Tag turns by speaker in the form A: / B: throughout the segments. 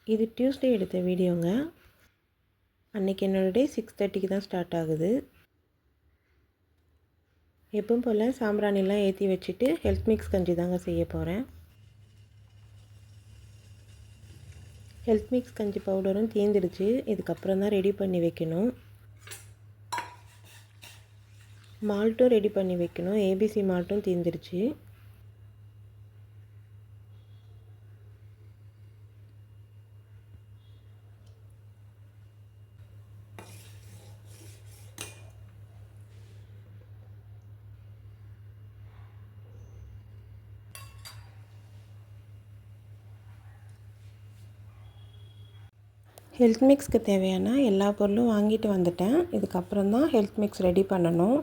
A: இது டியூஸ்டே எடுத்த வீடியோங்க. அன்றைக்கி என்னோடய டே 6:30க்கு தான் ஸ்டார்ட் ஆகுது. எப்பவும் போல் சாம்பிராணிலாம் ஏற்றி வச்சுட்டு ஹெல்த் மிக்ஸ் கஞ்சி தாங்க செய்ய போகிறேன். ஹெல்த் மிக்ஸ் கஞ்சி பவுடரும் தீர்ந்துடுச்சு. இதுக்கப்புறம் தான் ரெடி பண்ணி வைக்கணும். மால்ட்டும் ரெடி பண்ணி வைக்கணும். ஏபிசி மால்ட்டும் தீர்ந்துடுச்சு. ஹெல்த் மிக்ஸ்க்கு தேவையான எல்லா பொருளும் வாங்கிட்டு வந்துட்டேன். இதுக்கப்புறம் தான் ஹெல்த் மிக்ஸ் ரெடி பண்ணணும்.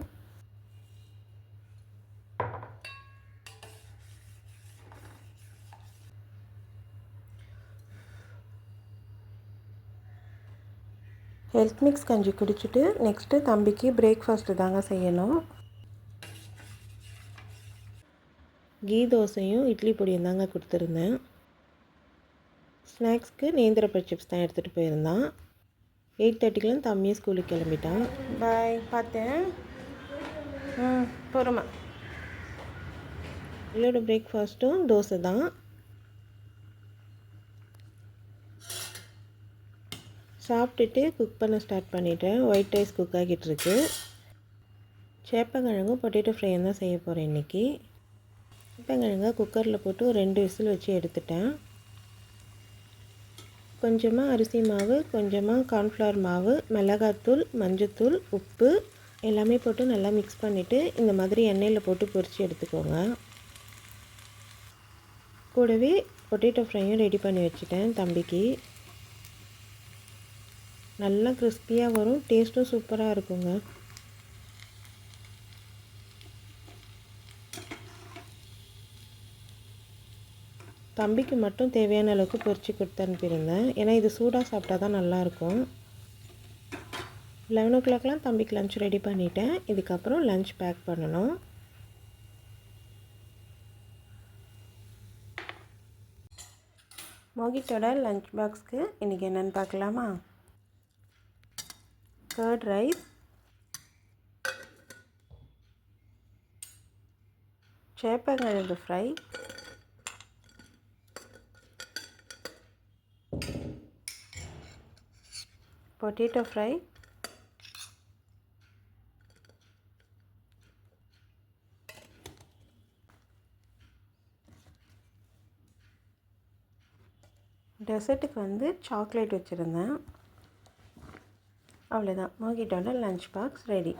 A: ஹெல்த் மிக்ஸ் கஞ்சி குடிச்சிட்டு நெக்ஸ்ட்டு தம்பிக்கு பிரேக்ஃபாஸ்ட்டு தாங்க செய்யணும். கீ தோசையும் இட்லி பொடியும் தாங்க கொடுத்துருந்தேன். ஸ்நாக்ஸ்க்கு நேந்திரப்பழ சிப்ஸ் தான் எடுத்துகிட்டு போயிருந்தான். 8:30க்கெலாம் தம்பியும் ஸ்கூலுக்கு கிளம்பிட்டான். பாய், பார்த்தேன். பொறுமை. என்னோட பிரேக்ஃபாஸ்ட்டும் தோசை தான். சாப்பிட்டுட்டு குக் பண்ண ஸ்டார்ட் பண்ணிட்டேன். ஒயிட் ரைஸ் குக் ஆகிட்டுருக்கு. சேப்பங்கிழங்கும் பொட்டேட்டோ ஃப்ரையும் தான் செய்ய போகிறேன் இன்றைக்கி. சேப்பங்கிழங்கை குக்கரில் போட்டு ஒரு 2 விசில் வச்சு எடுத்துட்டேன். கொஞ்சமாக அரிசி மாவு, கொஞ்சமாக கார்ன்ஃப்ளவர் மாவு, மிளகாத்தூள், மஞ்சத்தூள், உப்பு எல்லாமே போட்டு நல்லா மிக்ஸ் பண்ணிவிட்டு இந்த மாதிரி எண்ணெயில் போட்டு பொரித்து எடுத்துக்கோங்க. கூடவே பொட்டேட்டோ ஃப்ரையும் ரெடி பண்ணி வச்சுட்டேன் தம்பிக்கு. நல்லா கிறிஸ்பியாக வரும். டேஸ்ட்டும் சூப்பராக இருக்குங்க. தம்பிக்கு மட்டும் தேவையான அளவுக்கு பொரித்து கொடுத்து அனுப்பியிருந்தேன். ஏன்னா இது சூடாக சாப்பிட்டா தான் நல்லாயிருக்கும். 11 o'clockலாம் தம்பிக்கு லன்ச் ரெடி பண்ணிட்டேன். இதுக்கப்புறம் லன்ச் பேக் பண்ணணும். மோகிட்டோட லன்ச் பாக்ஸ்க்கு இன்றைக்கி என்னென்னு பார்க்கலாமா? கர்ட் ரைஸ், சேப்பங்கிழங்கு ஃப்ரை, பொட்டேட்டோ ஃப்ரை, டெசர்ட்டுக்கு வந்து சாக்லேட் வச்சுருந்தேன். அவ்வளோதான். மோகிட்டோட லன்ச் பாக்ஸ் ரெடி.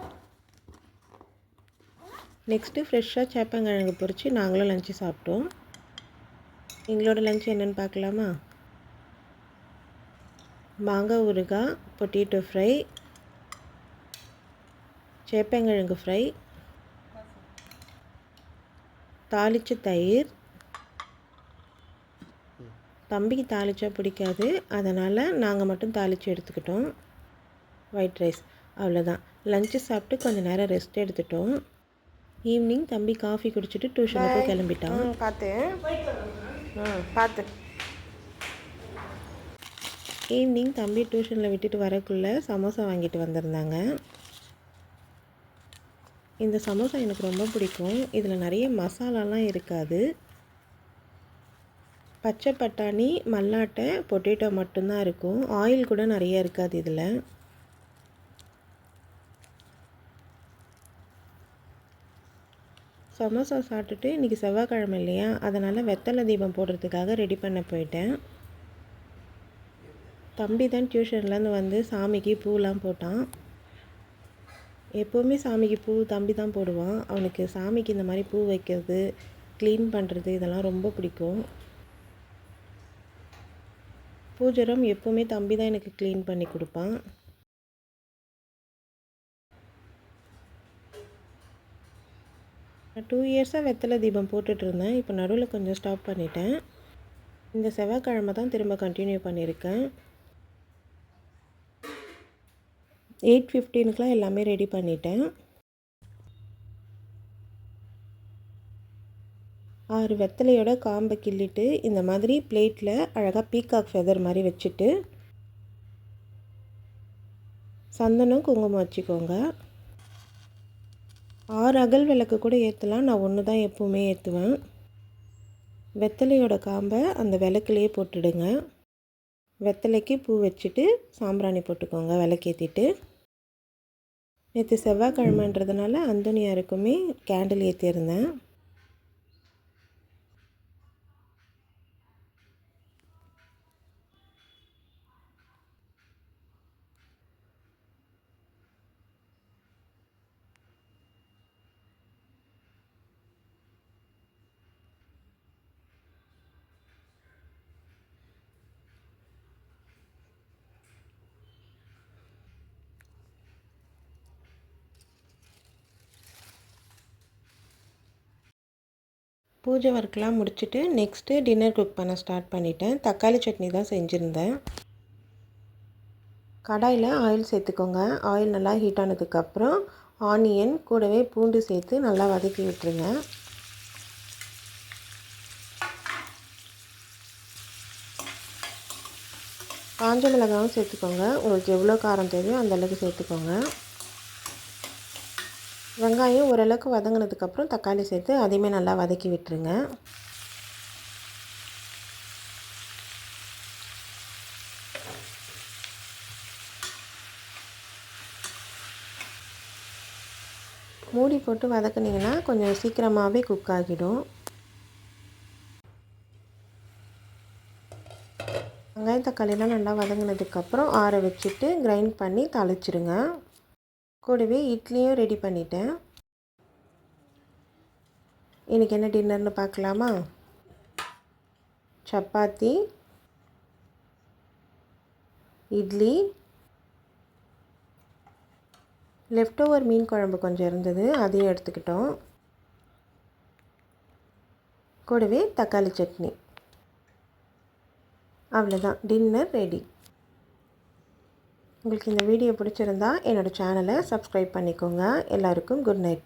A: நெக்ஸ்ட்டு ஃப்ரெஷ்ஷாக சேப்பங்கிழங்கு பொரித்து நாங்களும் லஞ்சு சாப்பிட்டோம். எங்களோட லஞ்ச் என்னென்னு பார்க்கலாமா? மாங்காய் ஊறுகாய், பொட்டேட்டோ ஃப்ரை, சேப்பங்கிழங்கு ஃப்ரை, தாளித்த தயிர். தம்பிக்கு தாளித்தா பிடிக்காது, அதனால் நாங்கள் மட்டும் தாளித்து எடுத்துக்கிட்டோம். White rice. அவ்வளோதான். லஞ்சு சாப்பிட்டு கொஞ்சம் நேரம் ரெஸ்ட் எடுத்துட்டோம். ஈவினிங் தம்பி காஃபி குடிச்சிட்டு டியூஷனுக்கு கிளம்பிட்டான். பார்த்து ஈவினிங் தம்பி டியூஷனில் விட்டுட்டு வரக்குள்ளே சமோசா வாங்கிட்டு வந்திருந்தாங்க. இந்த சமோசா எனக்கு ரொம்ப பிடிக்கும். இதில் நிறைய மசாலாலாம் இருக்காது. பச்சை பட்டாணி, மல்லாட்டை, பொட்டேட்டோ மட்டும்தான் இருக்கும். ஆயில் கூட நிறைய இருக்காது இதில். சமோசா சாப்பிட்டுட்டு இன்றைக்கி செவ்வாய்க்கிழமை இல்லையா, அதனால் வெத்தலை தீபம் போடுறதுக்காக ரெடி பண்ண போயிட்டேன். தம்பி தான் டியூஷன்லேருந்து வந்து சாமிக்கு பூலாம் போட்டான். எப்போவுமே சாமிக்கு பூ தம்பி தான் போடுவான். அவனுக்கு சாமிக்கு இந்த மாதிரி பூ வைக்கிறது, க்ளீன் பண்ணுறது இதெல்லாம் ரொம்ப பிடிக்கும். பூஜரம் எப்போவுமே தம்பி தான் எனக்கு க்ளீன் பண்ணி கொடுப்பான். நான் 2 இயர்ஸாக வெத்தலை தீபம் போட்டுட்ருந்தேன். இப்போ நடுவில் கொஞ்சம் ஸ்டாப் பண்ணிட்டேன். இந்த செவ்வாய்க்கிழமை தான் திரும்ப கண்டினியூ பண்ணியிருக்கேன். 8:15க்குலாம் எல்லாமே ரெடி பண்ணிட்டேன். 6 வெத்தலையோட காம்பை கிள்ளிட்டு இந்த மாதிரி பிளேட்டில் அழகாக பீகாக் ஃபெதர் மாதிரி வச்சுட்டு சந்தனம் குங்குமம் வச்சுக்கோங்க. 6 அகல் விளக்கு கூட ஏற்றலாம். நான் 1 தான் எப்போவுமே ஏற்றுவேன். வெத்தலையோட காம்பை அந்த விளக்குலேயே போட்டுடுங்க. வெத்தலைக்கு பூ வச்சுட்டு சாம்பிராணி போட்டுக்கோங்க விளக்கேற்றிட்டு. நேற்று செவ்வாய்க்கிழமைன்றதுனால அந்தோனியாருக்குமே கேண்டில் ஏற்றிருந்தேன். பூஜை ஒர்க்லாம் முடிச்சுட்டு நெக்ஸ்ட்டு டின்னர் குக் பண்ண ஸ்டார்ட் பண்ணிட்டேன். தக்காளி சட்னி தான் செஞ்சுருந்தேன். கடாயில் ஆயில் சேர்த்துக்கோங்க. ஆயில் நல்லா ஹீட் ஆனதுக்கப்புறம் ஆனியன் கூடவே பூண்டு சேர்த்து நல்லா வதக்கி விட்டுருங்க. காஞ்ச மிளகாவும் சேர்த்துக்கோங்க. உங்களுக்கு எவ்வளோ காரம் தேவையோ அந்தளவுக்கு சேர்த்துக்கோங்க. வெங்காயம் ஓரளவுக்கு வதங்கினதுக்கப்புறம் தக்காளி சேர்த்து அதையுமே நல்லா வதக்கி விட்டுருங்க. மூடி போட்டு வதக்குனிங்கன்னா கொஞ்சம் சீக்கிரமாகவே குக் ஆகிடும். வெங்காயம் தக்காளிலாம் நல்லா வதங்கினதுக்கப்புறம் ஆற வச்சுட்டு கிரைண்ட் பண்ணி தாளிச்சிடுங்க. கூடவே இட்லியும் ரெடி பண்ணிட்டேன். இன்றைக்கி என்ன டின்னர்னு பார்க்கலாமா? சப்பாத்தி, இட்லி, லெஃப்ட் ஓவர் மீன் குழம்பு கொஞ்சம் இருந்தது, அதையும் எடுத்துக்கிட்டோம். கூடவே தக்காளி சட்னி. அவ்வளோதான், டின்னர் ரெடி. உங்களுக்கு இந்த வீடியோ பிடிச்சிருந்தா என்னோடய சேனலை சப்ஸ்கிரைப் பண்ணிக்கோங்க. எல்லாருக்கும் குட் நைட்.